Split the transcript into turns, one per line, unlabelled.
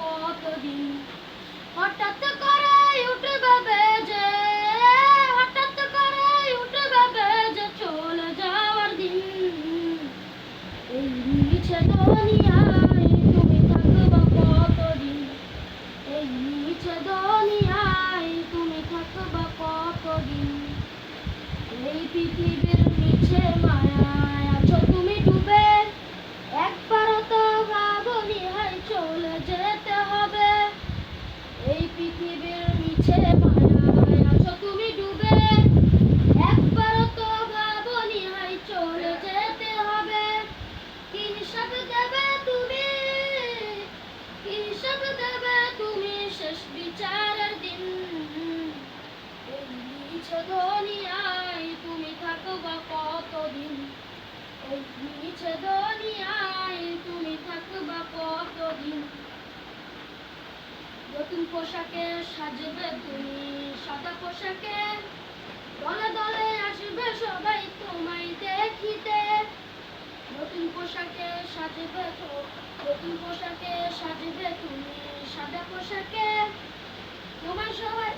কতদিন। হঠাৎ করে উঠবে বেজে, হঠাৎ করে উঠবে বেজে চলে যাওয়ার দিন। এই মিছে দুনিয়ায় তুমি থাকবা কতদিন, এই মিছে দুনিয়ায় তুমি থাকবা কতদিন। এই পৃথিবীর মিছে মায়ায় আছো তুমি ডুবে, একবারও তো ভাবনি হায় চলে যেতে হবে। এই পৃথিবীর মিছে মায়ায় আছো তুমি ডুবে, একবারও তো ভাবনি হায় চলে যেতে হবে। কি হিসাব দেবে তুমি, কি হিসাব দেবে তুমি শেষ বিচারের দিন। এই মিছে দুনিয়ায় তুমি থাকবা কতদিন, এই মিছে দুনিয়ায় তুমি থাকবা কতদিন। নতুন পোশাকে সাজবে তুমি, সাদা পোশাকে দলে দলে আসবে সবাই তোমায় দেখিতে। নতুন পোশাকে সাজবে তো, নতুন পোশাকে সাজবে তুমি, সাদা পোশাকে তোমায় সবাই